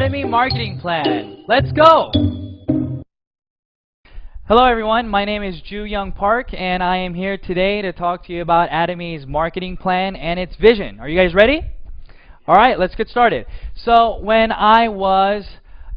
Atomy Marketing Plan. Let's go! Hello everyone, my name is Ju Young Park and I am here today to talk to you about Atomy's marketing plan and its vision. Are you guys ready? Alright, let's get started. So when I was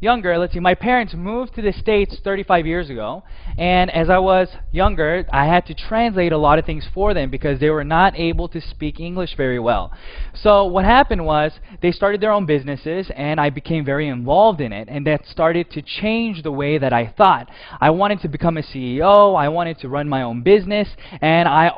younger, my parents moved to the States 35 years ago, and as I was younger, I had to translate a lot of things for them because they were not able to speak English very well. So what happened was they started their own businesses and I became very involved in it, and that started to change the way that I thought. I wanted to become a CEO, I wanted to run my own business, and I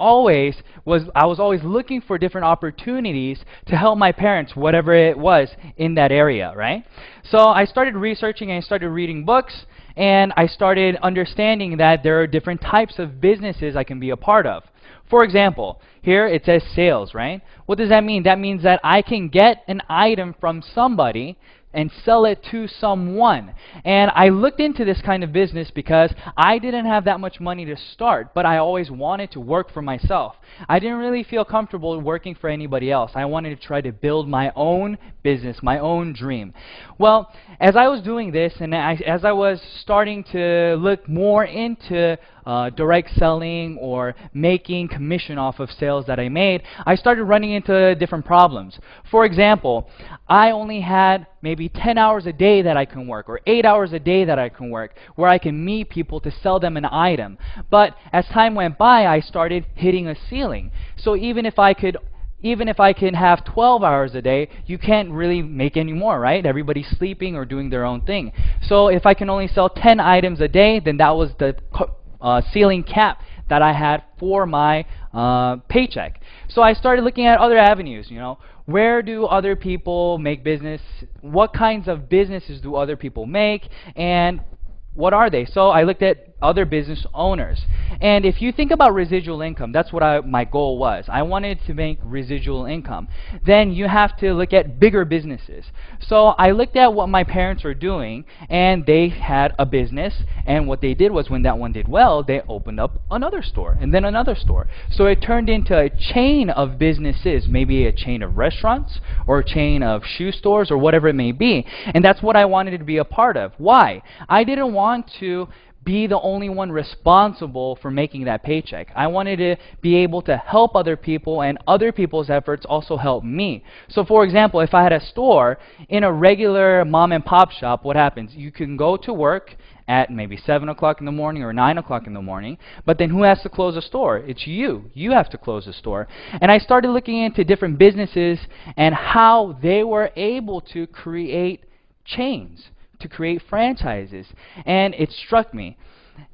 was always looking for different opportunities to help my parents, whatever it was in that area, right? So I started researching and I started reading books, and I started understanding that there are different types of businesses I can be a part of. For example, here it says sales, right? What does that mean? That means that I can get an item from somebody and sell it to someone. And I looked into this kind of business because I didn't have that much money to start, but I always wanted to work for myself. I didn't really feel comfortable working for anybody else. I wanted to try to build my own business, my own dream. Well, as I was doing this and as I was starting to look more into direct selling or making commission off of sales that I made, I started running into different problems. For example, I only had maybe 10 hours a day that I can work, or 8 hours a day that I can work, where I can meet people to sell them an item. But as time went by, I started hitting a ceiling. So even if I can have 12 hours a day, you can't really make any more, right? Everybody's sleeping or doing their own thing. So if I can only sell 10 items a day, then that was the ceiling cap that I had for my paycheck. So I started looking at other avenues, where do other people make business? What kinds of businesses do other people make? And what are they? So I looked at other business owners. And if you think about residual income, that's what my goal was. I wanted to make residual income. Then you have to look at bigger businesses. So I looked at what my parents were doing, and they had a business, and what they did was when that one did well, they opened up another store, and then another store. So it turned into a chain of businesses, maybe a chain of restaurants, or a chain of shoe stores, or whatever it may be. And that's what I wanted to be a part of. Why? I didn't want to be the only one responsible for making that paycheck. I wanted to be able to help other people, and other people's efforts also help me. So for example, if I had a store in a regular mom and pop shop, what happens? You can go to work at maybe 7 o'clock in the morning or 9 o'clock in the morning, but then who has to close the store? It's you. You have to close the store. And I started looking into different businesses and how they were able to create chains, to create franchises. And it struck me,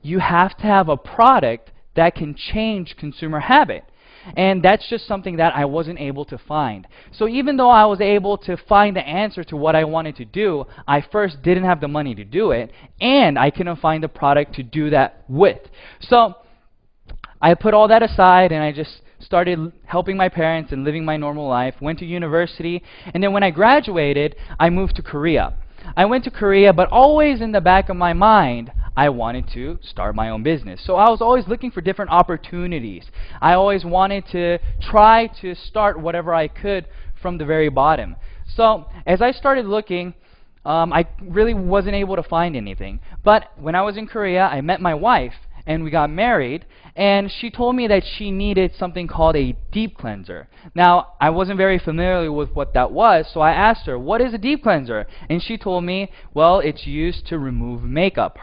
you have to have a product that can change consumer habit. And that's just something that I wasn't able to find. So even though I was able to find the answer to what I wanted to do, I first didn't have the money to do it, and I couldn't find the product to do that with. So I put all that aside and I just started helping my parents and living my normal life, went to university, and then when I graduated, I moved to Korea. I went to Korea, but always in the back of my mind, I wanted to start my own business. So I was always looking for different opportunities. I always wanted to try to start whatever I could from the very bottom. So as I started looking, I really wasn't able to find anything. But when I was in Korea, I met my wife, and we got married, and she told me that she needed something called a deep cleanser. Now, I wasn't very familiar with what that was, so I asked her, what is a deep cleanser? And she told me, well, it's used to remove makeup,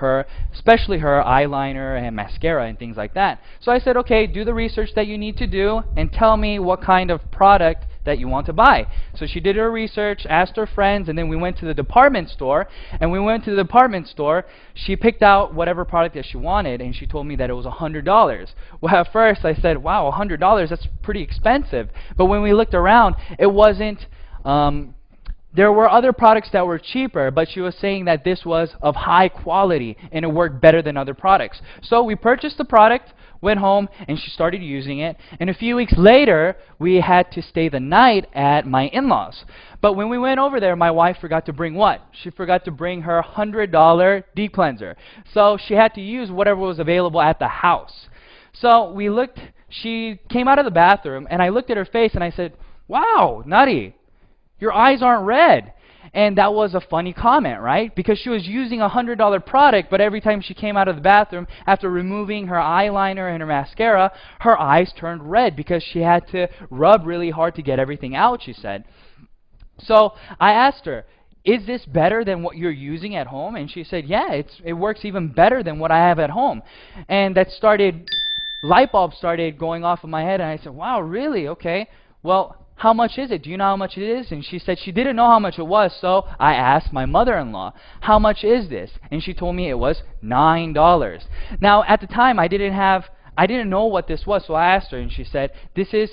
especially her eyeliner and mascara and things like that. So I said, okay, do the research that you need to do and tell me what kind of product that you want to buy. So she did her research, asked her friends, and then we went to the department store. And when we went to the department store, she picked out whatever product that she wanted, and she told me that it was $100. Well, at first I said, wow, $100, that's pretty expensive. But when we looked around, it wasn't, there were other products that were cheaper, but she was saying that this was of high quality and it worked better than other products. So we purchased the product, went home, and she started using it. And a few weeks later, we had to stay the night at my in-laws. But when we went over there, my wife forgot to bring what? She forgot to bring her $100 deep cleanser. So she had to use whatever was available at the house. So we looked, she came out of the bathroom, and I looked at her face, and I said, wow, Nutty, your eyes aren't red. And that was a funny comment, right? Because she was using a $100 product, but every time she came out of the bathroom, after removing her eyeliner and her mascara, her eyes turned red because she had to rub really hard to get everything out, she said. So I asked her, is this better than what you're using at home? And she said, yeah, it works even better than what I have at home. And that light bulb started going off in my head, and I said, wow, really? Okay. Well, how much is it? Do you know how much it is? And she said she didn't know how much it was, so I asked my mother-in-law, how much is this? And she told me it was $9. Now, at the time, I didn't know what this was, so I asked her, and she said, this is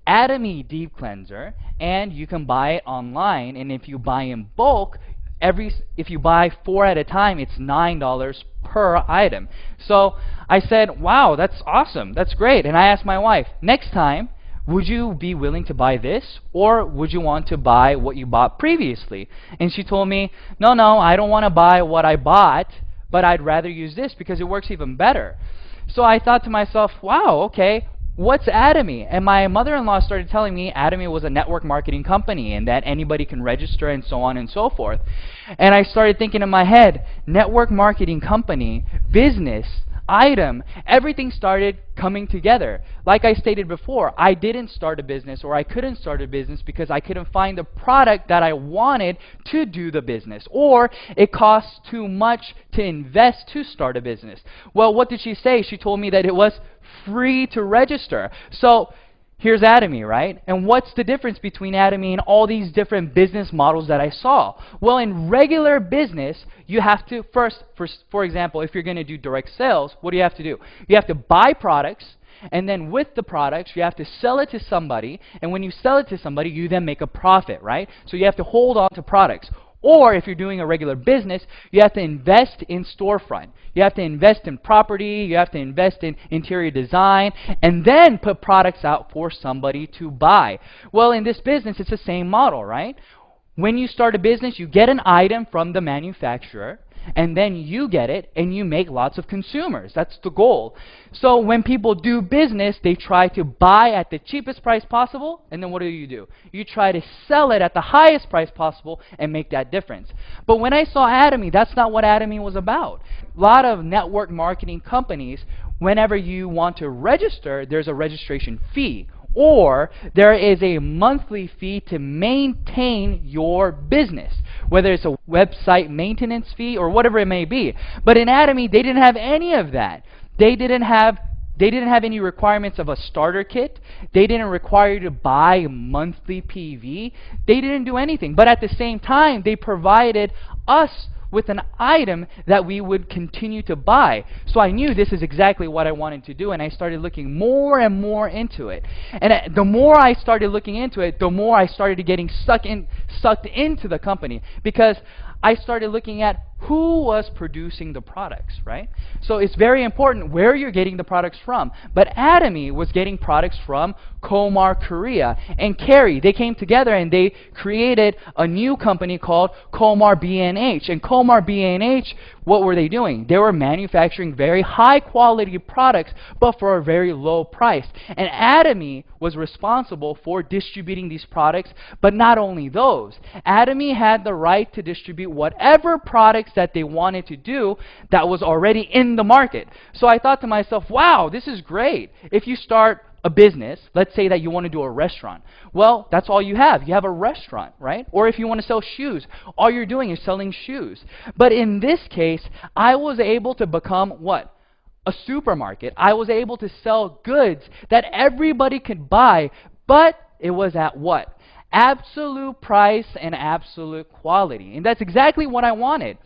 Atomy Deep Cleanser, and you can buy it online, and if you buy in bulk, if you buy 4 at a time, it's $9 per item. So I said, wow, that's awesome, that's great. And I asked my wife, next time, would you be willing to buy this, or would you want to buy what you bought previously? And she told me, no, I don't want to buy what I bought, but I'd rather use this because it works even better. So I thought to myself, wow, okay, what's Atomy? And my mother-in-law started telling me Atomy was a network marketing company and that anybody can register and so on and so forth. And I started thinking in my head, network marketing company, business, item, everything started coming together. Like I stated before, I didn't start a business, or I couldn't start a business because I couldn't find the product that I wanted to do the business, or it costs too much to invest to start a business. Well, what did she say? She told me that it was free to register. So here's Atomy, right? And what's the difference between Atomy and all these different business models that I saw? Well, in regular business, you have to first, for example, if you're going to do direct sales, what do you have to do? You have to buy products, and then with the products, you have to sell it to somebody, and when you sell it to somebody, you then make a profit, right? So you have to hold on to products. Or if you're doing a regular business, you have to invest in storefront. You have to invest in property, you have to invest in interior design, and then put products out for somebody to buy. Well, in this business, it's the same model, right? When you start a business, you get an item from the manufacturer, and then you get it, and you make lots of consumers. That's the goal. So when people do business, they try to buy at the cheapest price possible, and then what do? You try to sell it at the highest price possible and make that difference. But when I saw Atomy, that's not what Atomy was about. A lot of network marketing companies, whenever you want to register, there's a registration fee, or there is a monthly fee to maintain your business, whether it's a website maintenance fee or whatever it may be. But in Atomy, they didn't have any of that. They didn't have any requirements of a starter kit. They didn't require you to buy monthly PV. They didn't do anything. But at the same time, they provided us with an item that we would continue to buy. So I knew this is exactly what I wanted to do, and I started looking more and more into it. And the more I started looking into it, the more I started getting sucked into the company, because I started looking at who was producing the products, right? So it's very important where you're getting the products from. But Atomy was getting products from Komar, Korea, and Kerry. They came together and they created a new company called Komar B&H. And Komar B&H, what were they doing? They were manufacturing very high quality products, but for a very low price. And Atomy was responsible for distributing these products, but not only those. Atomy had the right to distribute whatever products that they wanted to do that was already in the market. So I thought to myself, wow, this is great. If you start a business, let's say that you want to do a restaurant. Well, that's all you have. You have a restaurant, right? Or if you want to sell shoes, all you're doing is selling shoes. But in this case, I was able to become what? A supermarket. I was able to sell goods that everybody could buy, but it was at what? Absolute price and absolute quality. And that's exactly what I wanted.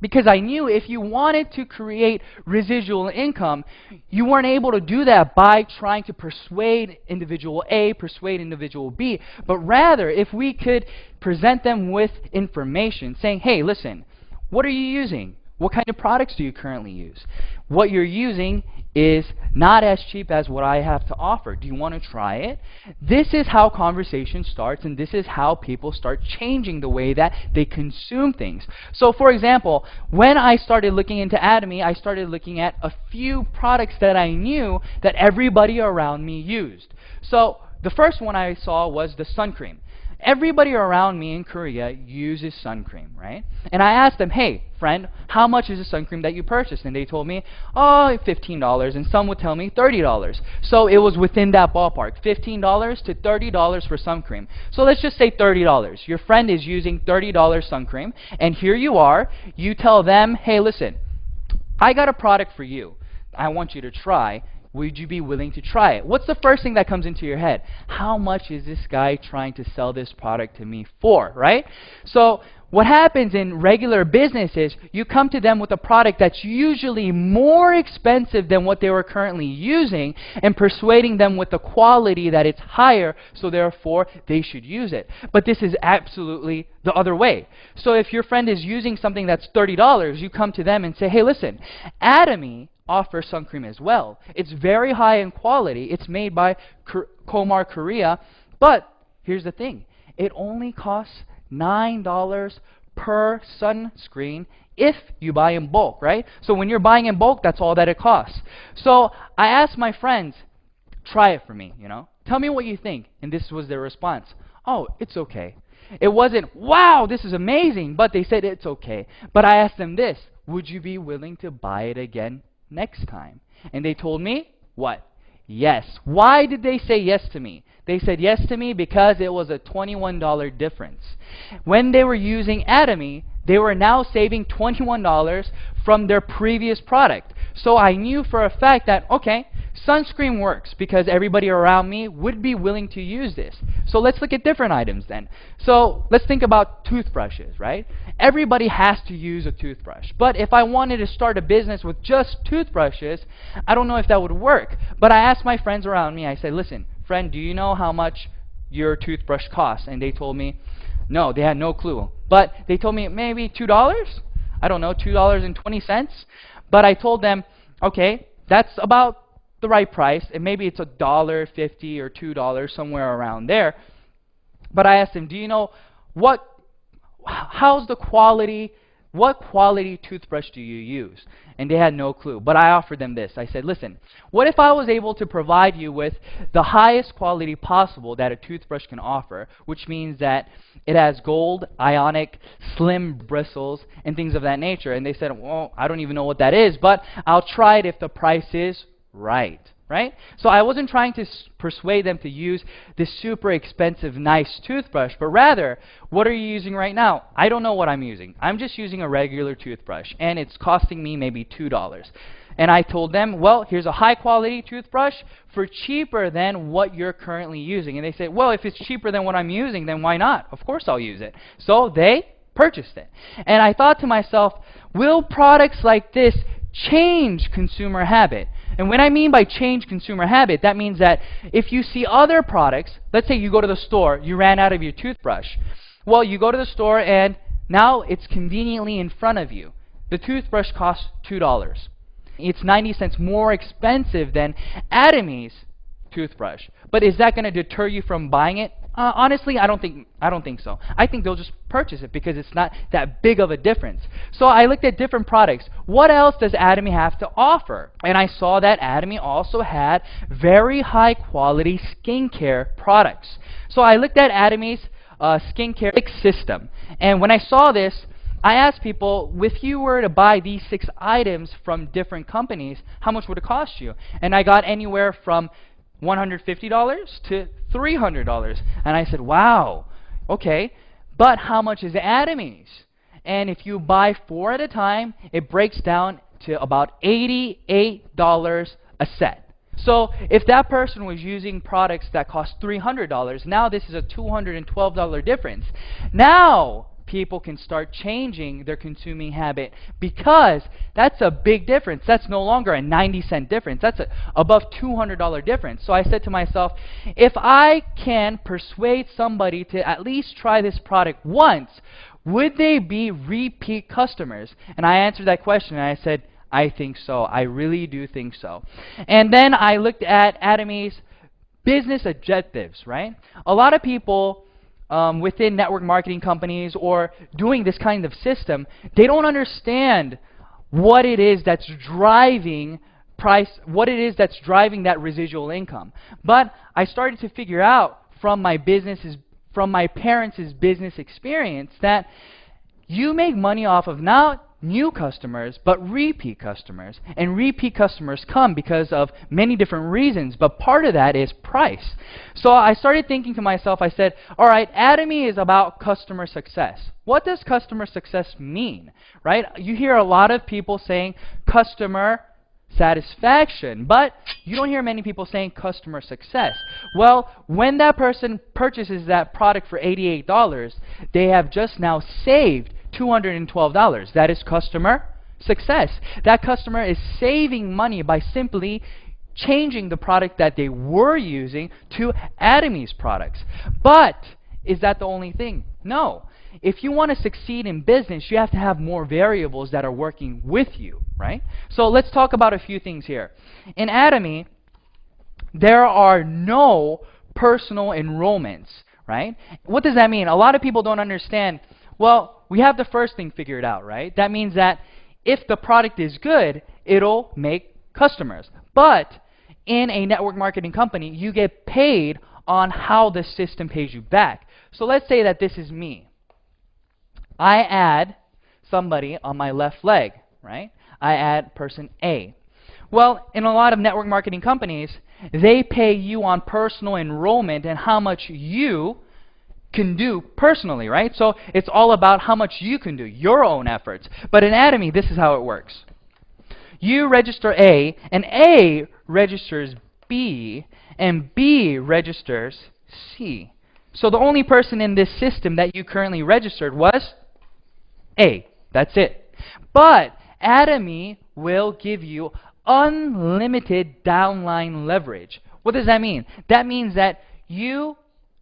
Because I knew if you wanted to create residual income, you weren't able to do that by trying to persuade individual A, persuade individual B, but rather if we could present them with information saying, hey, listen, what are you using? What kind of products do you currently use? What you're using is not as cheap as what I have to offer. Do you want to try it? This is how conversation starts, and this is how people start changing the way that they consume things. So for example, when I started looking into Atomy, I started looking at a few products that I knew that everybody around me used. So the first one I saw was the sun cream. Everybody around me in Korea uses sun cream, right? And I asked them, hey, friend, how much is the sun cream that you purchased? And they told me, oh, $15. And some would tell me $30. So it was within that ballpark, $15 to $30 for sun cream. So let's just say $30. Your friend is using $30 sun cream, and here you are. You tell them, hey, listen, I got a product for you. I want you to try. Would you be willing to try it? What's the first thing that comes into your head? How much is this guy trying to sell this product to me for, right? So what happens in regular business is you come to them with a product that's usually more expensive than what they were currently using and persuading them with the quality that it's higher, so therefore they should use it. But this is absolutely the other way. So if your friend is using something that's $30, you come to them and say, hey, listen, Atomy offers sun cream as well. It's very high in quality. It's made by Komar Korea. But here's the thing. It only costs $9 per sunscreen if you buy in bulk, right? So when you're buying in bulk, that's all that it costs. So I asked my friends, try it for me, Tell me what you think. And this was their response. Oh, it's okay. It wasn't, wow, this is amazing, but they said it's okay. But I asked them this, would you be willing to buy it again next time? And they told me, what? Yes. Why did they say yes to me? They said yes to me because it was a $21 difference. When they were using Atomy, they were now saving $21 from their previous product. So I knew for a fact that, okay, sunscreen works because everybody around me would be willing to use this. So let's look at different items then. So let's think about toothbrushes, right? Everybody has to use a toothbrush. But if I wanted to start a business with just toothbrushes, I don't know if that would work. But I asked my friends around me, I said, listen, friend, do you know how much your toothbrush costs? And they told me, no, they had no clue. But they told me maybe $2? I don't know, $2.20. But I told them, okay, that's about the right price, and maybe it's $1.50 or $2, somewhere around there. But I asked them, do you know how's the quality, what quality toothbrush do you use? And they had no clue. But I offered them this. I said, listen, what if I was able to provide you with the highest quality possible that a toothbrush can offer, which means that it has gold, ionic, slim bristles, and things of that nature? And they said, well, I don't even know what that is, but I'll try it if the price is right. So I wasn't trying to persuade them to use this super expensive, nice toothbrush, but rather, what are you using right now? I don't know what I'm using. I'm just using a regular toothbrush, and it's costing me maybe $2. And I told them, well, here's a high-quality toothbrush for cheaper than what you're currently using. And they said, well, if it's cheaper than what I'm using, then why not? Of course I'll use it. So they purchased it. And I thought to myself, will products like this change consumer habit? And when I mean by change consumer habit, that means that if you see other products, let's say you go to the store, you ran out of your toothbrush. Well, you go to the store and now it's conveniently in front of you. The toothbrush costs $2. It's 90 cents more expensive than Atomy's toothbrush. But is that going to deter you from buying it? Honestly, I don't think so. I think they'll just purchase it because it's not that big of a difference. So I looked at different products. What else does Atomy have to offer? And I saw that Atomy also had very high quality skincare products. So I looked at Atomy's skincare system. And when I saw this, I asked people, if you were to buy these 6 items from different companies, how much would it cost you? And I got anywhere from $150 to $300. And I said, wow, okay, but how much is Atomy's? And if you buy 4 at a time, it breaks down to about $88 a set. So if that person was using products that cost $300, now this is a $212 difference. Now people can start changing their consuming habit because that's a big difference. That's no longer a 90-cent difference. That's above $200 difference. So I said to myself, if I can persuade somebody to at least try this product once, would they be repeat customers? And I answered that question and I said, I think so. I really do think so. And then I looked at Atomy's business objectives, right? A lot of people within network marketing companies or doing this kind of system, they don't understand what it is that's driving that residual income. But I started to figure out from my business's from my parents' business experience that you make money off of not new customers, but repeat customers. And repeat customers come because of many different reasons, but part of that is price. So I started thinking to myself, I said, all right, Atomy is about customer success. What does customer success mean, right? You hear a lot of people saying customer satisfaction, but you don't hear many people saying customer success. Well, when that person purchases that product for $88, they have just now saved $212. That is customer success. That customer is saving money by simply changing the product that they were using to Atomy's products. But is that the only thing? No. If you want to succeed in business, you have to have more variables that are working with you, right? So let's talk about a few things here. In Atomy, there are no personal enrollments, right? What does that mean? A lot of people don't understand. Well, we have the first thing figured out, right? That means that if the product is good, it'll make customers. But in a network marketing company, you get paid on how the system pays you back. So let's say that this is me. I add somebody on my left leg, right? I add person A. Well, in a lot of network marketing companies, they pay you on personal enrollment and how much you can do personally, right? So it's all about how much you can do, your own efforts. But in Atomy, this is how it works. You register A, and A registers B, and B registers C. So the only person in this system that you currently registered was A. That's it. But Atomy will give you unlimited downline leverage. What does that mean? That means that you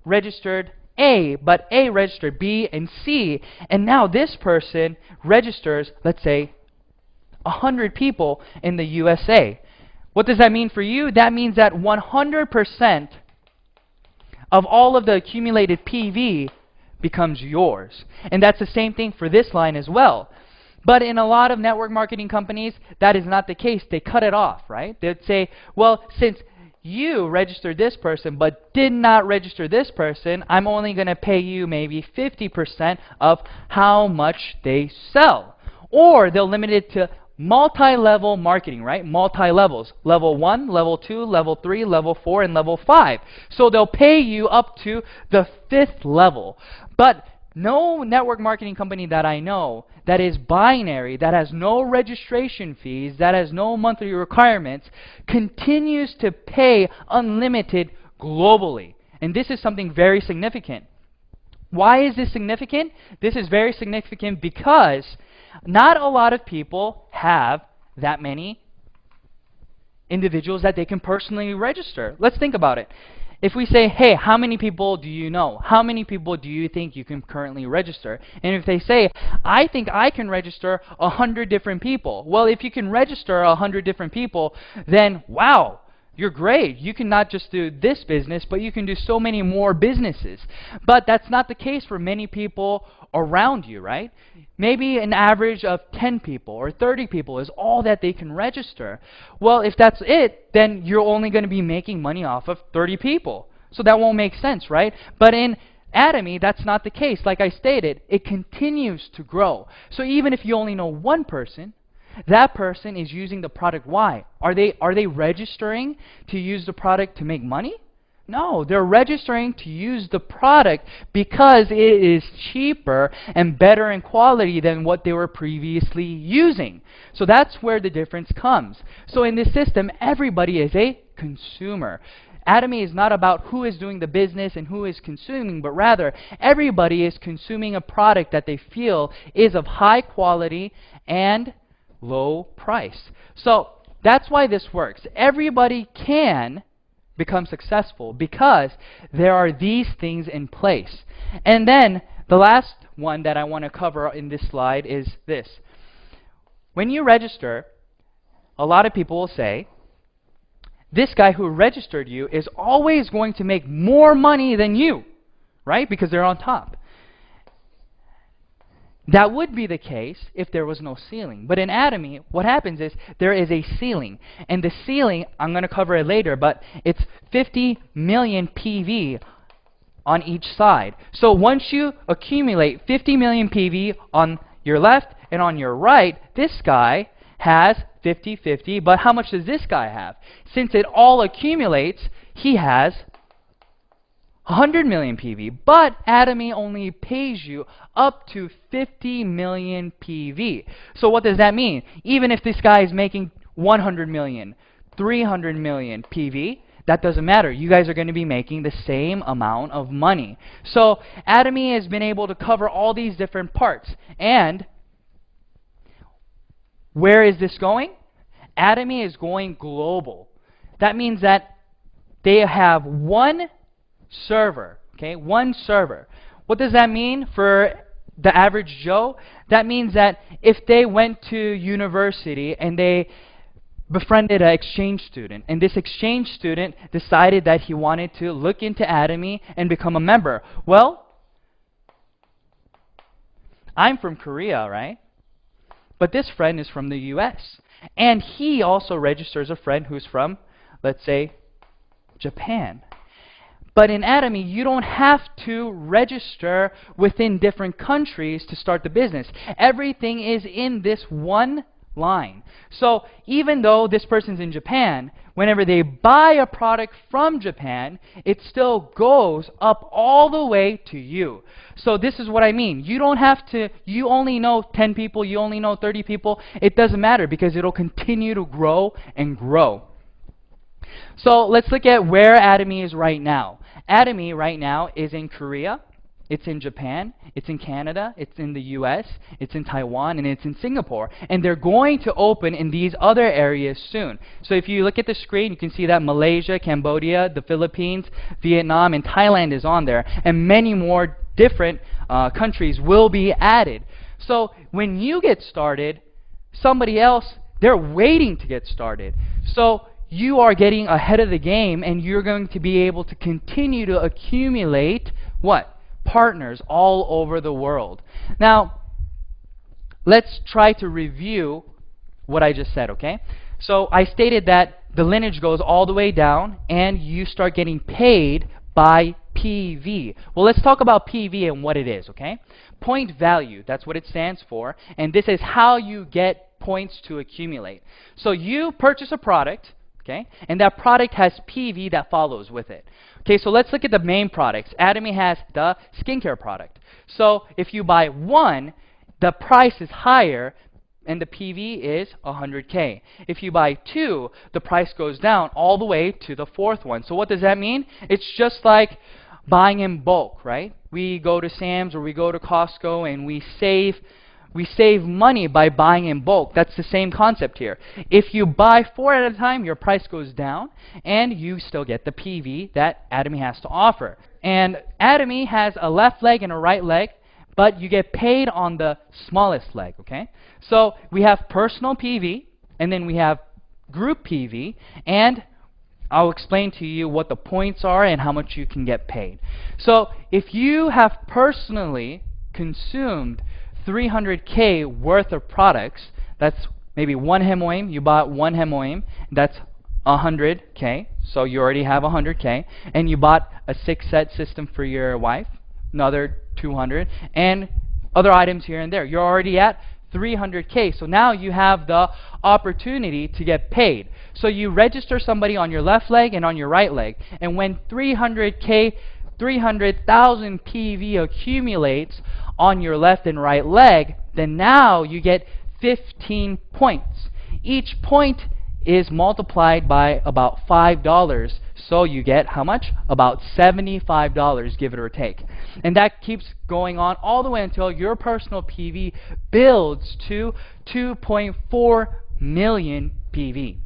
registered A, but A registered B and C, and now this person registers, let's say, 100 people in the USA. What does that mean for you? That means that 100% of all of the accumulated PV becomes yours. And that's the same thing for this line as well. But in a lot of network marketing companies, that is not the case. They cut it off, right? They'd say, well, since you registered this person but did not register this person, I'm only going to pay you maybe 50% of how much they sell. Or they'll limit it to multi-level marketing, right? Multi-levels. Level 1, level 2, level 3, level 4, and level 5. So they'll pay you up to the 5th level. But no network marketing company that I know that is binary, that has no registration fees, that has no monthly requirements, continues to pay unlimited globally. And this is something very significant. Why is this significant? This is very significant because not a lot of people have that many individuals that they can personally register. Let's think about it. If we say, hey, how many people do you know? How many people do you think you can currently register? And if they say, I think I can register 100 different people. Well, if you can register 100 different people, then wow, you're great. You can not just do this business, but you can do so many more businesses. But that's not the case for many people around you, right? Maybe an average of 10 people or 30 people is all that they can register. Well, if that's it, then you're only going to be making money off of 30 people. So that won't make sense, right? But in Atomy, that's not the case. Like I stated, it continues to grow. So even if you only know one person, that person is using the product. Why? Are they registering to use the product to make money? No, they're registering to use the product because it is cheaper and better in quality than what they were previously using. So that's where the difference comes. So in this system, everybody is a consumer. Atomy is not about who is doing the business and who is consuming, but rather everybody is consuming a product that they feel is of high quality and low price. So that's why this works. Everybody can become successful because there are these things in place. And then the last one that I want to cover in this slide is this. When you register, a lot of people will say, this guy who registered you is always going to make more money than you, right? Because they're on top. That would be the case if there was no ceiling. But in Atomy, what happens is there is a ceiling. And the ceiling, I'm going to cover it later, but it's 50 million PV on each side. So once you accumulate 50 million PV on your left and on your right, this guy has 50-50, but how much does this guy have? Since it all accumulates, he has 100 million PV, but Atomy only pays you up to 50 million PV. So what does that mean? Even if this guy is making 100 million, 300 million PV, that doesn't matter. You guys are going to be making the same amount of money. So Atomy has been able to cover all these different parts. And where is this going? Atomy is going global. That means that they have one server, okay? One server. What does that mean for the average Joe? That means that if they went to university and they befriended an exchange student, and this exchange student decided that he wanted to look into Atomy and become a member. Well, I'm from Korea, right? But this friend is from the US. And he also registers a friend who's from, let's say, Japan. But in Atomy, you don't have to register within different countries to start the business. Everything is in this one line. So even though this person's in Japan, whenever they buy a product from Japan, it still goes up all the way to you. So this is what I mean. You don't have to, you only know 10 people, you only know 30 people. It doesn't matter because it'll continue to grow and grow. So let's look at where Atomy is right now. Atomy right now is in Korea, it's in Japan, it's in Canada, it's in the US, it's in Taiwan, and it's in Singapore. And they're going to open in these other areas soon. So if you look at the screen, you can see that Malaysia, Cambodia, the Philippines, Vietnam, and Thailand is on there. And many more different countries will be added. So when you get started, somebody else, they're waiting to get started. So you are getting ahead of the game, and you're going to be able to continue to accumulate what? Partners all over the world. Now, let's try to review what I just said, okay? So I stated that the lineage goes all the way down, and you start getting paid by PV. Well, let's talk about PV and what it is, okay? Point value, that's what it stands for, and this is how you get points to accumulate. So you purchase a product, okay? And that product has PV that follows with it. Okay, so let's look at the main products. Atomy has the skincare product. So if you buy one, the price is higher and the PV is 100K. If you buy two, the price goes down all the way to the fourth one. So what does that mean? It's just like buying in bulk, right? We go to Sam's or we go to Costco and we save money by buying in bulk. That's the same concept here. If you buy 4 at a time, your price goes down, and you still get the PV that Atomy has to offer. And Atomy has a left leg and a right leg, but you get paid on the smallest leg, okay? So we have personal PV, and then we have group PV, and I'll explain to you what the points are and how much you can get paid. So if you have personally consumed 300K worth of products, that's maybe one hemoim, you bought one hemoim, that's 100K, so you already have 100K, and you bought a 6-set system for your wife, another 200, and other items here and there. You're already at 300K, so now you have the opportunity to get paid. So you register somebody on your left leg and on your right leg, and when 300K, 300,000 PV accumulates on your left and right leg, then now you get 15 points. Each point is multiplied by about $5, so you get how much? About $75, give it or take. And that keeps going on all the way until your personal PV builds to 2.4 million PV.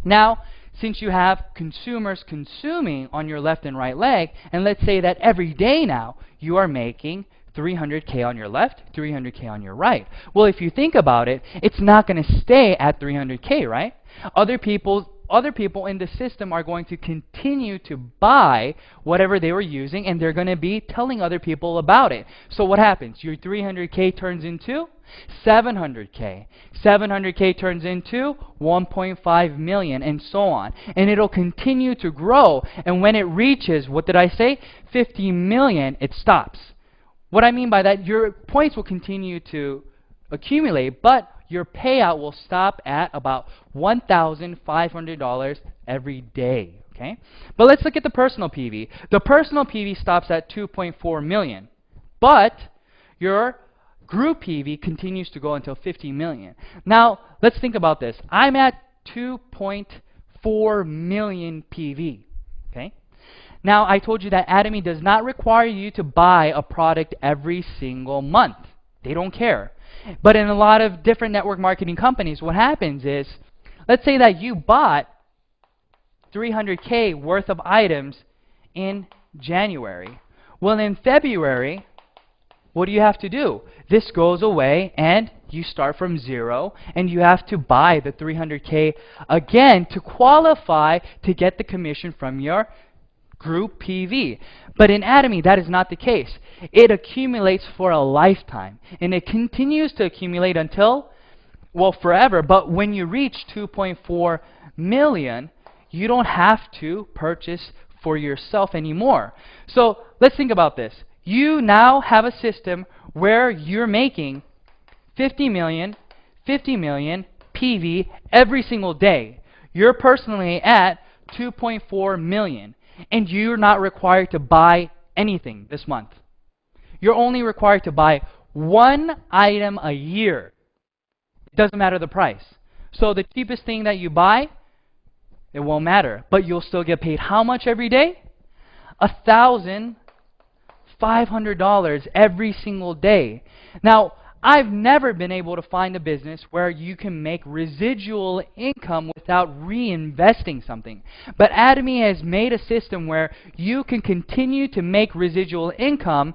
Now, since you have consumers consuming on your left and right leg, and let's say that every day now you are making 300K on your left, 300K on your right. Well, if you think about it, it's not going to stay at 300K, right? Other people other people in the system are going to continue to buy whatever they were using, and they're going to be telling other people about it. So what happens? Your 300K turns into 700K. 700K turns into 1.5 million, and so on. And it'll continue to grow. And when it reaches, what did I say? 50 million, it stops. What I mean by that, your points will continue to accumulate, but your payout will stop at about $1,500 every day. Okay? But let's look at the personal PV. The personal PV stops at 2.4 million. But your group PV continues to go until 50 million. Now, let's think about this. I'm at 2.4 million PV. Okay? Now, I told you that Atomy does not require you to buy a product every single month. They don't care. But in a lot of different network marketing companies, what happens is, let's say that you bought 300K worth of items in January. Well, in February, what do you have to do? This goes away and you start from zero, and you have to buy the 300K again to qualify to get the commission from your group PV. But in Atomy, that is not the case. It accumulates for a lifetime, and it continues to accumulate until, well, forever. But when you reach 2.4 million, you don't have to purchase for yourself anymore. So let's think about this. You now have a system where you're making 50 million PV every single day. You're personally at 2.4 million. And you're not required to buy anything this month. You're only required to buy one item a year. It doesn't matter the price. So the cheapest thing that you buy, it won't matter. But you'll still get paid how much every day? $1,500 every single day. Now, I've never been able to find a business where you can make residual income without reinvesting something. But Atomy has made a system where you can continue to make residual income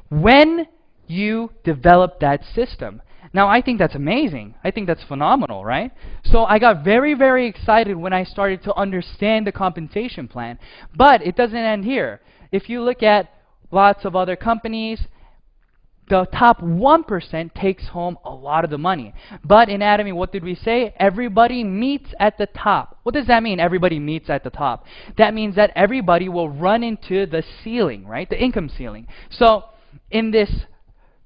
when you develop that system. Now, I think that's amazing. I think that's phenomenal, right? So I got very, very excited when I started to understand the compensation plan. But it doesn't end here. If you look at lots of other companies, the top 1% takes home a lot of the money. But in Atomy, what did we say? Everybody meets at the top. What does that mean, everybody meets at the top? That means that everybody will run into the ceiling, right? The income ceiling. So in this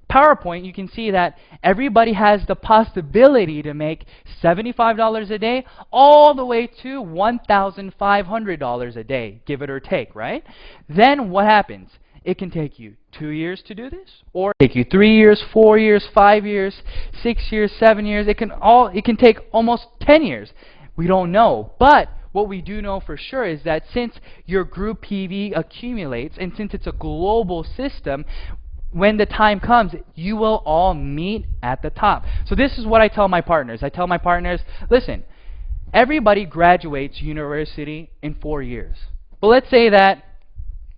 PowerPoint, you can see that everybody has the possibility to make $75 a day all the way to $1,500 a day, give it or take, right? Then what happens? It can take you 2 years to do this, or take you 3 years, 4 years, 5 years, 6 years, 7 years. It can take almost 10 years. We don't know. But what we do know for sure is that since your group PV accumulates, and since it's a global system, when the time comes, you will all meet at the top. So this is what I tell my partners. I tell my partners, listen, everybody graduates university in 4 years. But let's say that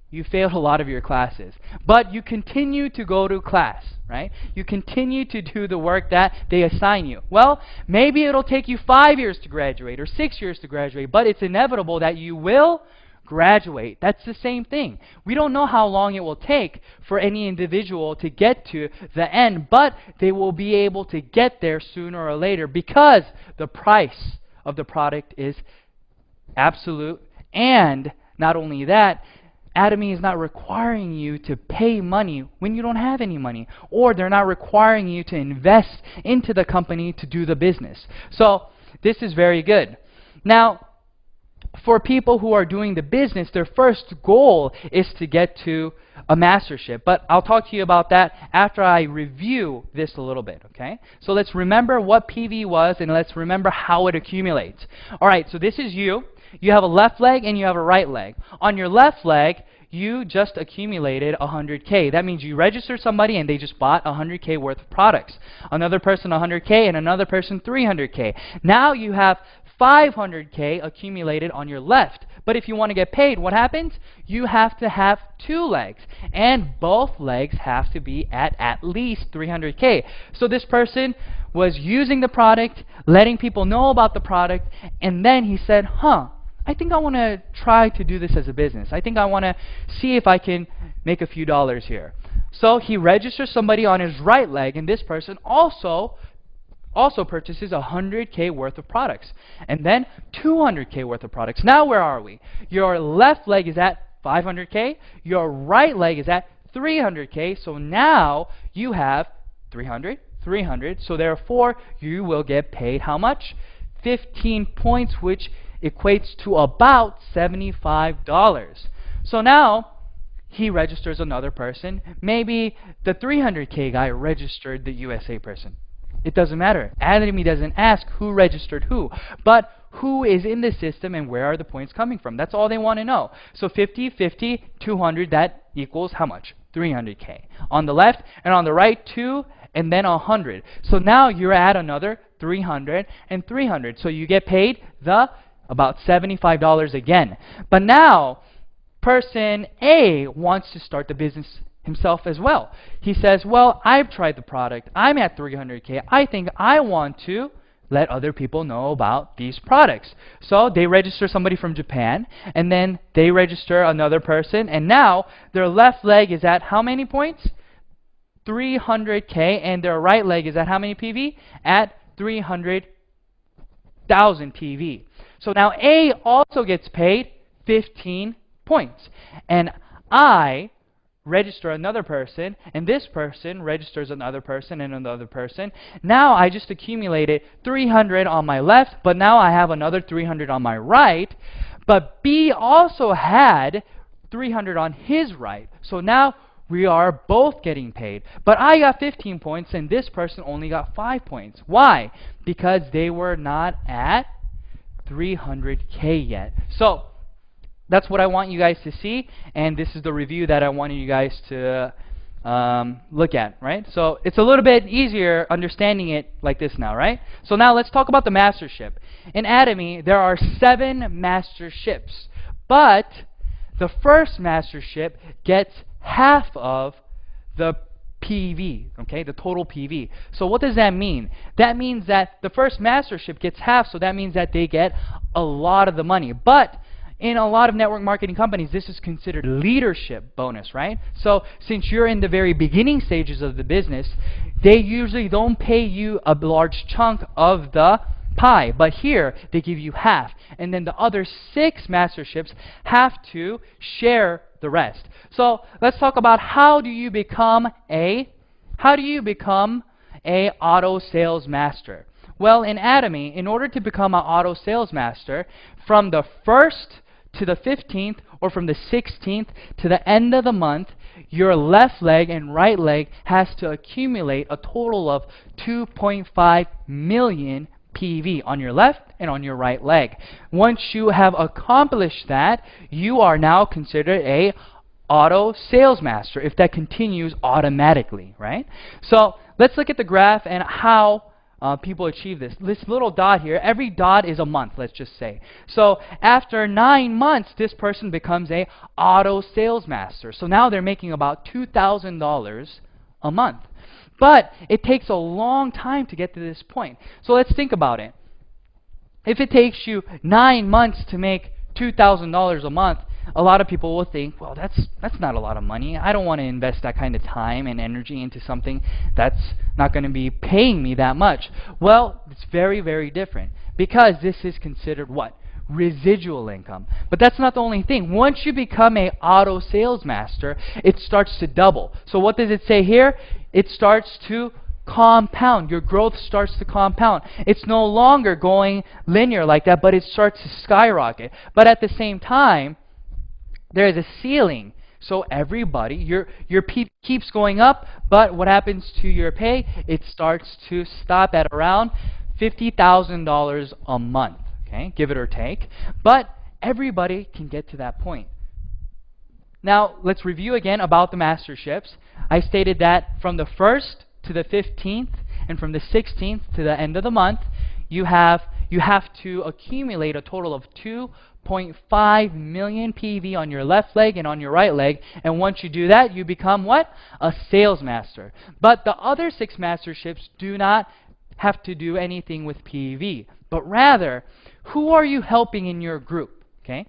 you failed a lot of your classes, but you continue to go to class, right? You continue to do the work that they assign you. Well, maybe it'll take you 5 years to graduate or 6 years to graduate, but it's inevitable that you will graduate. That's the same thing. We don't know how long it will take for any individual to get to the end, but they will be able to get there sooner or later because the price of the product is absolute. And not only that, Atomy is not requiring you to pay money when you don't have any money, or they're not requiring you to invest into the company to do the business. So this is very good. Now, for people who are doing the business, their first goal is to get to a mastership. But I'll talk to you about that after I review this a little bit, okay? So let's remember what PV was, and let's remember how it accumulates. All right, so this is you. You have a left leg and you have a right leg. On your left leg, you just accumulated 100K. That means you registered somebody and they just bought 100K worth of products. Another person 100K and another person 300K. Now you have 500K accumulated on your left. But if you want to get paid, what happens? You have to have 2 legs, and both legs have to be at least 300K. So this person was using the product, letting people know about the product, and then he said, I think I want to try to do this as a business. I think I want to see if I can make a few dollars here. So he registers somebody on his right leg, and this person also purchases 100K worth of products, and then 200K worth of products. Now where are we? Your left leg is at 500K, your right leg is at 300K, so now you have 300, 300, so therefore you will get paid how much? 15 points, which equates to about $75. So now he registers another person. Maybe the 300K guy registered the USA person. It doesn't matter. Atomy doesn't ask who registered who, but who is in the system and where are the points coming from. That's all they want to know. So 50, 50, 200, that equals how much? 300K. On the left and on the right, 2 and then 100. So now you're at another 300 and 300. So you get paid about $75 again. But now person A wants to start the business himself as well. He says, well, I've tried the product. I'm at 300K. I think I want to let other people know about these products. So they register somebody from Japan, and then they register another person, and now their left leg is at how many points? 300K, and their right leg is at how many PV? At 300,000 PV. So now A also gets paid 15 points. And I register another person, and this person registers another person and another person. Now I just accumulated 300 on my left, but now I have another 300 on my right. But B also had 300 on his right. So now we are both getting paid. But I got 15 points, and this person only got 5 points. Why? Because they were not at 300K yet. So that's what I want you guys to see, and this is the review that I wanted you guys to look at, right? So it's a little bit easier understanding it like this now, right? So now let's talk about the mastership. In Atomy, there are 7 masterships, but the first mastership gets half of the PV, okay, the total PV. So what does that mean? That means that the first mastership gets half, so that means that they get a lot of the money. But in a lot of network marketing companies, this is considered leadership bonus, right? So since you're in the very beginning stages of the business, they usually don't pay you a large chunk of the pie, but here they give you half, and then the other 6 masterships have to share the rest. So let's talk about how do you become a auto sales master. Well, in Atomy, in order to become an auto sales master, from the 1st to the 15th, or from the 16th to the end of the month, your left leg and right leg has to accumulate a total of 2.5 million PV on your left and on your right leg. Once you have accomplished that, you are now considered a auto sales master if that continues automatically, right? So let's look at the graph and how people achieve this. This little dot here, every dot is a month, let's just say. So after 9 months, this person becomes a auto sales master. So now they're making about $2,000 a month. But it takes a long time to get to this point. So let's think about it. If it takes you 9 months to make $2,000 a month, a lot of people will think, well, that's not a lot of money. I don't want to invest that kind of time and energy into something that's not going to be paying me that much. Well, it's very, very different, because this is considered what? Residual income. But that's not the only thing. Once you become a auto sales master, it starts to double. So what does it say here? It starts to compound. Your growth starts to compound. It's no longer going linear like that, but it starts to skyrocket. But at the same time, there is a ceiling. So everybody, your pay keeps going up, but what happens to your pay? It starts to stop at around $50,000 a month, okay, give it or take. But everybody can get to that point. Now, let's review again about the masterships. I stated that from the 1st to the 15th and from the 16th to the end of the month, you you have to accumulate a total of 2.5 million PV on your left leg and on your right leg. And once you do that, you become what? A sales master. But the other 6 masterships do not have to do anything with PV, but rather, who are you helping in your group? Okay?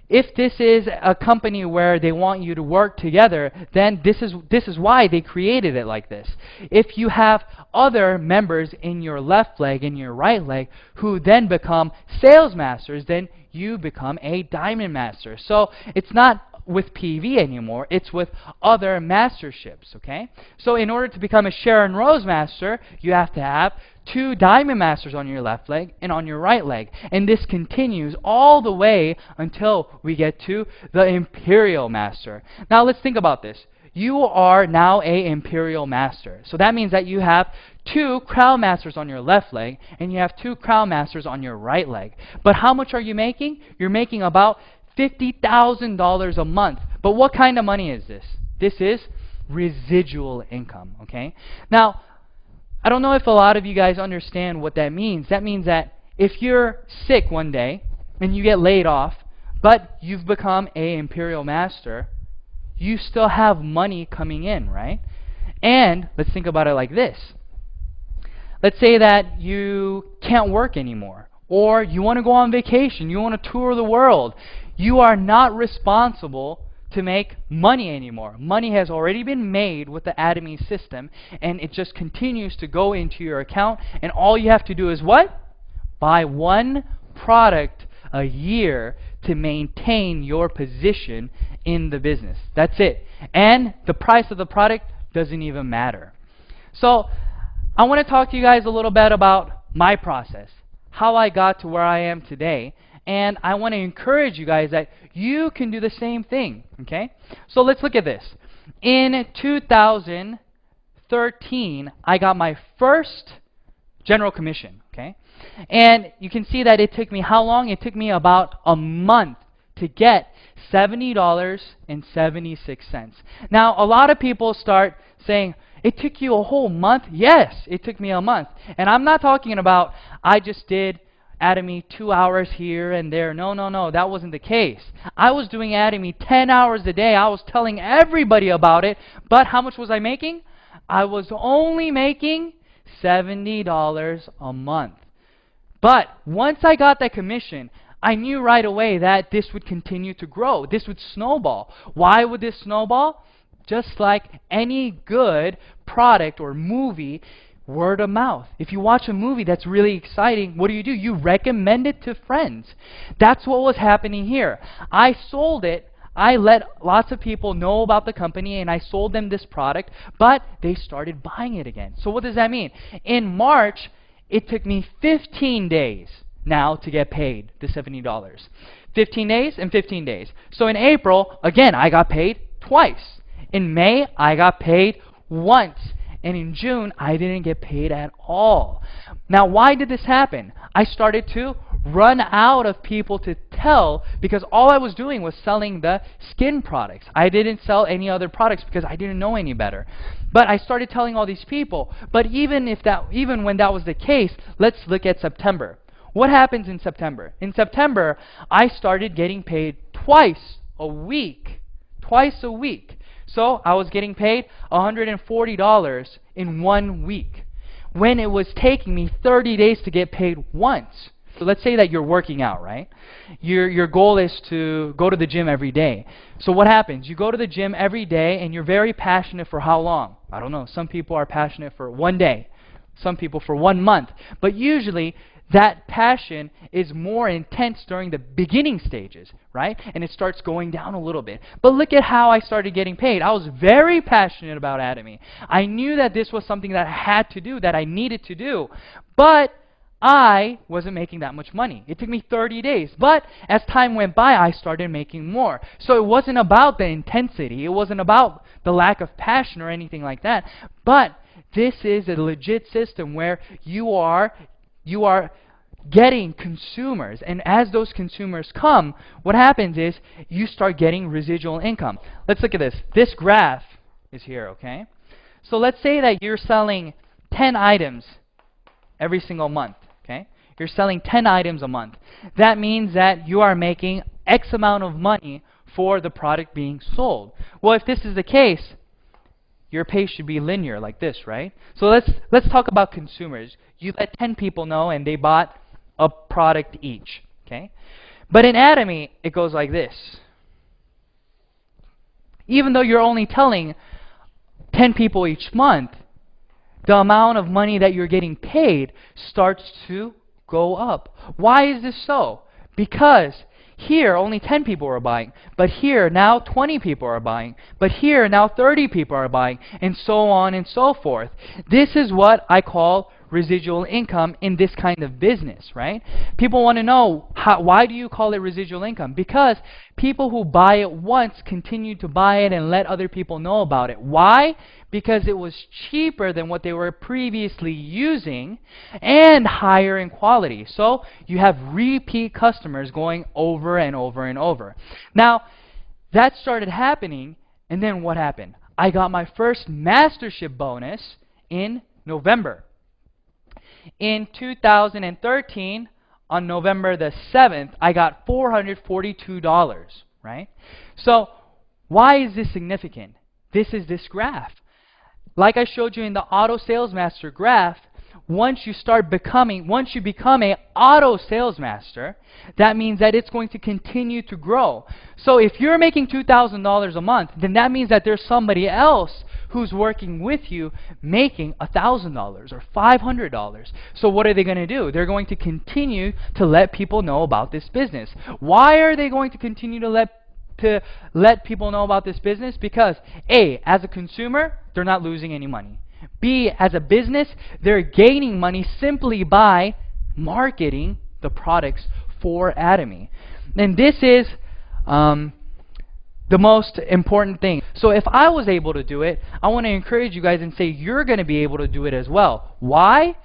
If this is a company where they want you to work together, then this is why they created it like this. If you have other members in your left leg and your right leg who then become sales masters, then you become a diamond master. So it's not with PV anymore, it's with other masterships, okay? So in order to become a Sharon Rose master, you have to have 2 diamond masters on your left leg and on your right leg. And this continues all the way until we get to the imperial master. Now let's think about this. You are now a imperial master. So that means that you have 2 crown masters on your left leg and you have 2 crown masters on your right leg. But how much are you making? You're making about $50,000 a month. But what kind of money is this? This is residual income, okay? Now, I don't know if a lot of you guys understand what that means. That means that if you're sick one day and you get laid off, but you've become a imperial master, you still have money coming in, right? And let's think about it like this. Let's say that you can't work anymore, or you want to go on vacation, you want to tour the world. You are not responsible to make money anymore. Money has already been made with the Atomy system, and it just continues to go into your account, and all you have to do is what? Buy 1 product a year to maintain your position in the business. That's it. And the price of the product doesn't even matter. So I want to talk to you guys a little bit about my process, how I got to where I am today. And I want to encourage you guys that you can do the same thing, okay? So let's look at this. In 2013, I got my first general commission, okay? And you can see that it took me how long? It took me about a month to get $70.76. Now, a lot of people start saying, it took you a whole month? Yes, it took me a month. And I'm not talking about I just did Atomy 2 hours here and there. No, that wasn't the case. I was doing Atomy 10 hours a day. I was telling everybody about it. But how much was I making? I was only making $70 a month. But once I got that commission, I knew right away that this would continue to grow. This would snowball. Why would this snowball? Just like any good product or movie, word of mouth. If you watch a movie that's really exciting, what do? You recommend it to friends. That's what was happening here. I sold it. I let lots of people know about the company and I sold them this product, but they started buying it again. So what does that mean? In March, it took me 15 days now to get paid the $70. 15 days and 15 days. So in April, again, I got paid twice. In May, I got paid once. And in June, I didn't get paid at all. Now, why did this happen? I started to run out of people to tell because all I was doing was selling the skin products. I didn't sell any other products because I didn't know any better. But I started telling all these people. But even when that was the case, let's look at September. What happens in September? In September, I started getting paid twice a week. Twice a week. So I was getting paid $140 in 1 week when it was taking me 30 days to get paid once. So let's say that you're working out, right? Your goal is to go to the gym every day. So what happens? You go to the gym every day and you're very passionate for how long? I don't know. Some people are passionate for 1 day. Some people for 1 month. But usually that passion is more intense during the beginning stages, right? And it starts going down a little bit. But look at how I started getting paid. I was very passionate about Atomy. I knew that this was something that I had to do, that I needed to do. But I wasn't making that much money. It took me 30 days. But as time went by, I started making more. So it wasn't about the intensity. It wasn't about the lack of passion or anything like that. But this is a legit system where you are getting consumers, and as those consumers come, what happens is you start getting residual income. Let's look at this. This graph is here, okay? So let's say that you're selling 10 items every single month, okay? You're selling 10 items a month. That means that you are making X amount of money for the product being sold. Well, if this is the case, your pace should be linear like this, right? So let's talk about consumers. You let 10 people know and they bought a product each, okay? But in Atomy, it goes like this. Even though you're only telling 10 people each month, the amount of money that you're getting paid starts to go up. Why is this so? Because here only 10 people are buying, but here now 20 people are buying, but here now 30 people are buying, and so on and so forth. This is what I call residual income in this kind of business, right? People want to know, why do you call it residual income? Because people who buy it once continue to buy it and let other people know about it. Why? Because it was cheaper than what they were previously using and higher in quality. So you have repeat customers going over and over and over. Now, that started happening, and then what happened? I got my first mastership bonus in November. In 2013, on November the 7th, I got $442, right? So why is this significant? This is this graph. Like I showed you in the auto sales master graph, once you become a auto sales master, that means that it's going to continue to grow. So if you're making $2,000 a month, then that means that there's somebody else who's working with you making $1,000 or $500. So what are they going to do? They're going to continue to let people know about this business. Why are they going to continue to let people know about this business? Because A, as a consumer, they're not losing any money. B, as a business, they're gaining money simply by marketing the products for Atomy. And this is the most important thing. So if I was able to do it, I want to encourage you guys and say you're going to be able to do it as well. Why?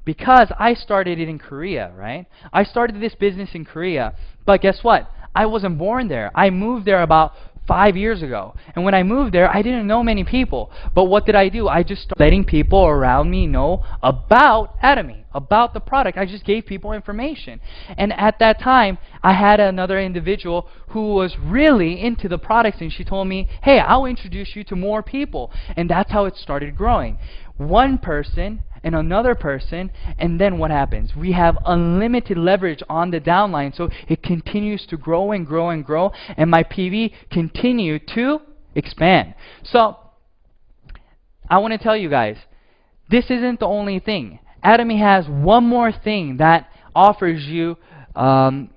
Because I started it in Korea, right? I started this business in Korea, but guess what? I wasn't born there. I moved there about 5 years ago. And when I moved there, I didn't know many people. But what did I do? I just started letting people around me know about Atomy, about the product. I just gave people information. And at that time, I had another individual who was really into the products, and she told me, hey, I'll introduce you to more people. And that's how it started growing. One person and another person, and then what happens? We have unlimited leverage on the downline, so it continues to grow and grow and grow, and my PV continue to expand. So I want to tell you guys, this isn't the only thing. Atomy has one more thing that offers you the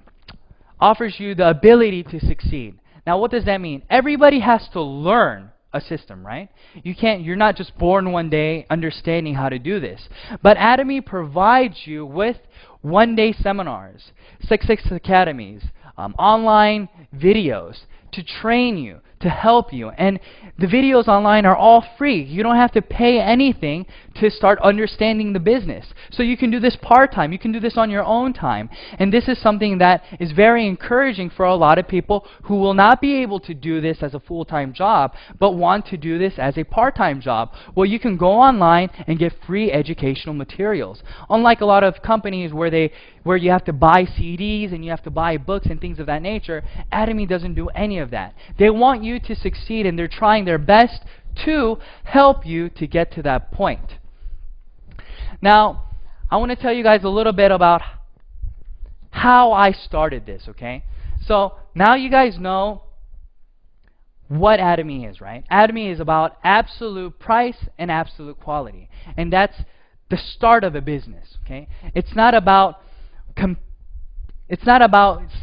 ability to succeed. Now, what does that mean? Everybody has to learn a system, right? You're not just born one day understanding how to do this. But Atomy provides you with one-day seminars, 6 academies, online videos to train you, to help you. And the videos online are all free. You don't have to pay anything to start understanding the business. So you can do this part-time. You can do this on your own time. And this is something that is very encouraging for a lot of people who will not be able to do this as a full-time job, but want to do this as a part-time job. Well, you can go online and get free educational materials. Unlike a lot of companies where you have to buy CDs and you have to buy books and things of that nature, Atomy doesn't do any of that. They want you to succeed, and they're trying their best to help you to get to that point. Now, I want to tell you guys a little bit about how I started this, okay? So now you guys know what Atomy is, right? Atomy is about absolute price and absolute quality. And that's the start of a business, okay? It's not about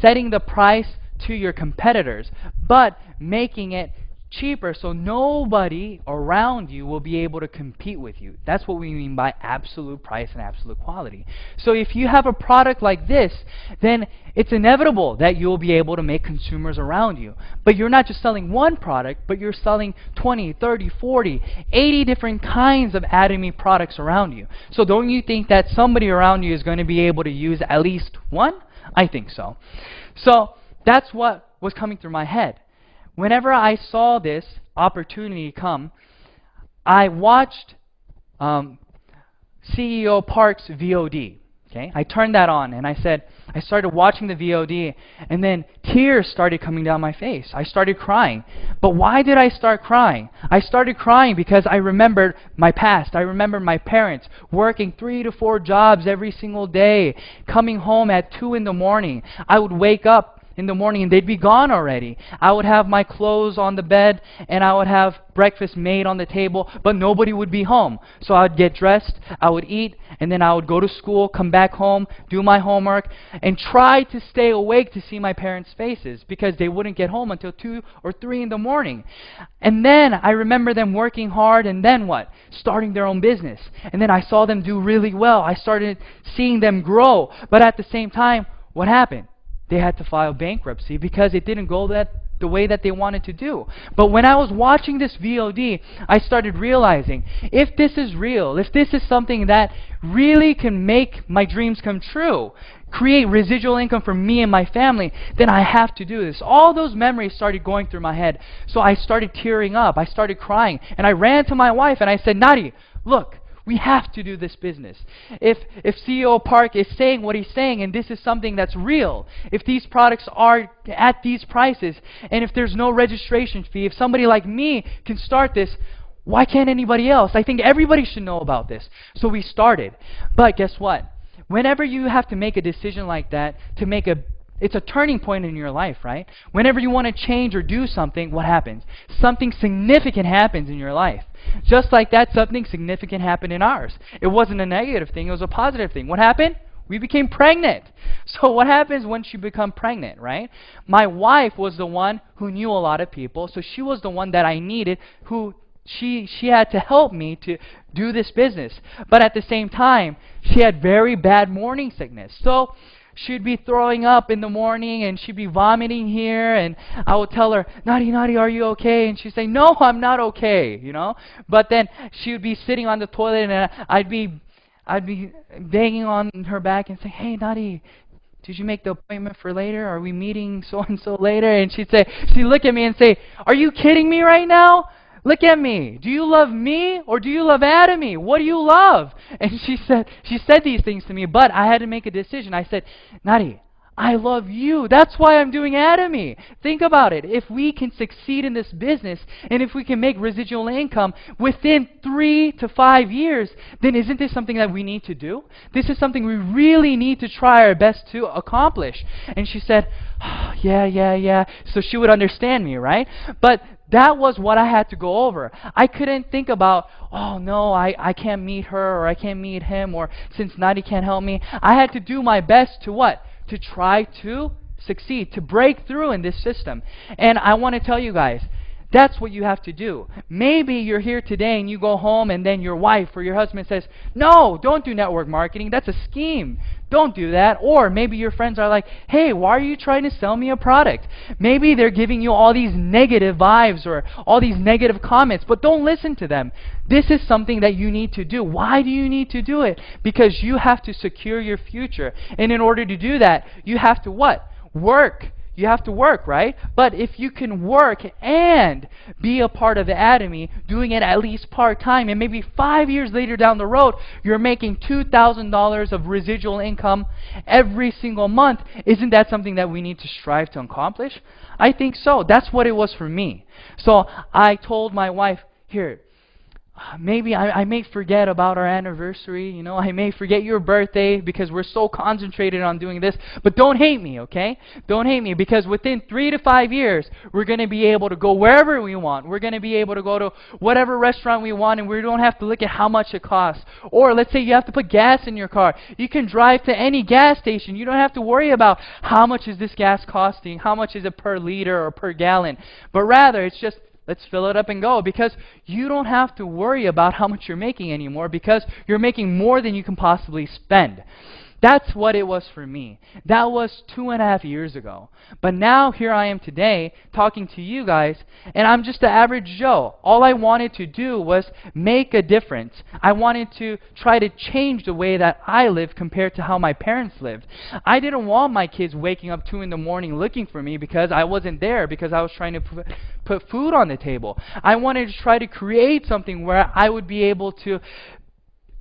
setting the price to your competitors, but making it cheaper so nobody around you will be able to compete with you. That's what we mean by absolute price and absolute quality. So if you have a product like this, then it's inevitable that you'll be able to make consumers around you. But you're not just selling one product, but you're selling 20, 30, 40, 80 different kinds of Atomy products around you. So don't you think that somebody around you is going to be able to use at least one? I think so. So that's what was coming through my head. Whenever I saw this opportunity come, I watched CEO Park's VOD. okay? I turned that on, and I started watching the VOD, and then tears started coming down my face. I started crying. But why did I start crying? I started crying because I remembered my past. I remembered my parents working 3 to 4 jobs every single day, coming home at 2 in the morning. I would wake up in the morning and they'd be gone already. I would have my clothes on the bed and I would have breakfast made on the table, but nobody would be home. So I would get dressed, I would eat, and then I would go to school, come back home, do my homework, and try to stay awake to see my parents' faces because they wouldn't get home until 2 or 3 in the morning. And then I remember them working hard, and then what? Starting their own business. And then I saw them do really well. I started seeing them grow. But at the same time, what happened? They had to file bankruptcy because it didn't go the way that they wanted to do. But when I was watching this VOD, I started realizing, if this is real, if this is something that really can make my dreams come true, create residual income for me and my family, then I have to do this. All those memories started going through my head. So I started tearing up. I started crying. And I ran to my wife and I said, Nadi, look, we have to do this business. If CEO Park is saying what he's saying, and this is something that's real, if these products are at these prices, and if there's no registration fee, if somebody like me can start this, why can't anybody else? I think everybody should know about this. So we started. But guess what? Whenever you have to make a decision like that, it's a turning point in your life, right? Whenever you want to change or do something, what happens? Something significant happens in your life. Just like that, something significant happened in ours. It wasn't a negative thing, it was a positive thing. What happened? We became pregnant. So what happens once you become pregnant, right? My wife was the one who knew a lot of people, so she was the one that I needed, who she had to help me to do this business. But at the same time, she had very bad morning sickness. So she'd be throwing up in the morning and she'd be vomiting here, and I would tell her, Nadi, are you okay? And she'd say, no, I'm not okay, you know? But then she would be sitting on the toilet and I'd be banging on her back and say, hey, Nadi, did you make the appointment for later? Are we meeting so-and-so later? And she'd look at me and say, are you kidding me right now? Look at me. Do you love me or do you love Atomy? What do you love? And she said these things to me, but I had to make a decision. I said, Nadi, I love you. That's why I'm doing Atomy. Think about it. If we can succeed in this business and if we can make residual income within 3 to 5 years, then isn't this something that we need to do? This is something we really need to try our best to accomplish. And she said, oh, yeah. So she would understand me, right? But that was what I had to go over. I couldn't think about, oh no, I can't meet her or I can't meet him, or since Nadi can't help me. I had to do my best to what? To try to succeed, to break through in this system. And I want to tell you guys, that's what you have to do. Maybe you're here today and you go home and then your wife or your husband says, no, don't do network marketing. That's a scheme. Don't do that. Or maybe your friends are like, hey, why are you trying to sell me a product? Maybe they're giving you all these negative vibes or all these negative comments, but don't listen to them. This is something that you need to do. Why do you need to do it? Because you have to secure your future. And in order to do that, you have to what? Work. You have to work, right? But if you can work and be a part of the Atomy, doing it at least part-time, and maybe 5 years later down the road, you're making $2,000 of residual income every single month, isn't that something that we need to strive to accomplish? I think so. That's what it was for me. So I told my wife, here, maybe I may forget about our anniversary, you know, I may forget your birthday because we're so concentrated on doing this, but don't hate me, okay? Don't hate me, because within 3 to 5 years, we're going to be able to go wherever we want. We're going to be able to go to whatever restaurant we want, and we don't have to look at how much it costs. Or let's say you have to put gas in your car. You can drive to any gas station. You don't have to worry about how much is this gas costing, how much is it per liter or per gallon, but rather it's just, let's fill it up and go, because you don't have to worry about how much you're making anymore, because you're making more than you can possibly spend. That's what it was for me. That was 2.5 years ago. But now here I am today talking to you guys, and I'm just the average Joe. All I wanted to do was make a difference. I wanted to try to change the way that I live compared to how my parents lived. I didn't want my kids waking up 2 in the morning looking for me because I wasn't there, because I was trying to put food on the table. I wanted to try to create something where I would be able to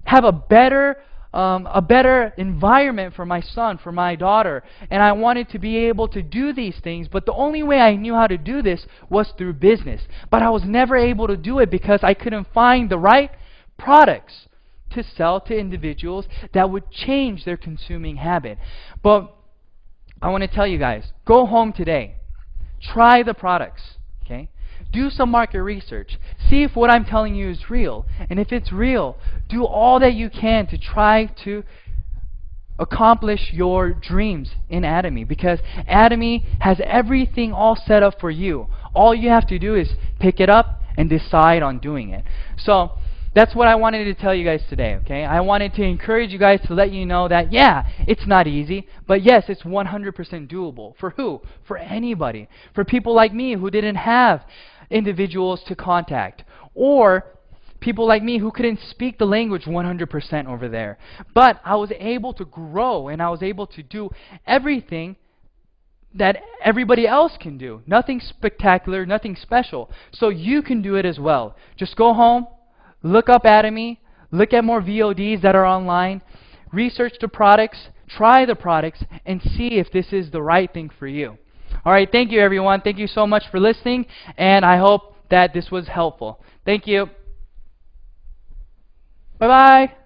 have a better a better environment for my son, for my daughter. And I wanted to be able to do these things, but the only way I knew how to do this was through business. But I was never able to do it because I couldn't find the right products to sell to individuals that would change their consuming habit. But I want to tell you guys, go home today. Try the products, okay? Do some market research. See if what I'm telling you is real. And if it's real, do all that you can to try to accomplish your dreams in Atomy, because Atomy has everything all set up for you. All you have to do is pick it up and decide on doing it. So that's what I wanted to tell you guys today, okay? I wanted to encourage you guys to let you know that, yeah, it's not easy, but yes, it's 100% doable. For who? For anybody. For people like me who didn't have individuals to contact, or people like me who couldn't speak the language 100% over there. But I was able to grow, and I was able to do everything that everybody else can do. Nothing spectacular, nothing special. So you can do it as well. Just go home, look up Atomy, look at more VODs that are online, research the products, try the products, and see if this is the right thing for you. All right, thank you, everyone. Thank you so much for listening, and I hope that this was helpful. Thank you. Bye-bye.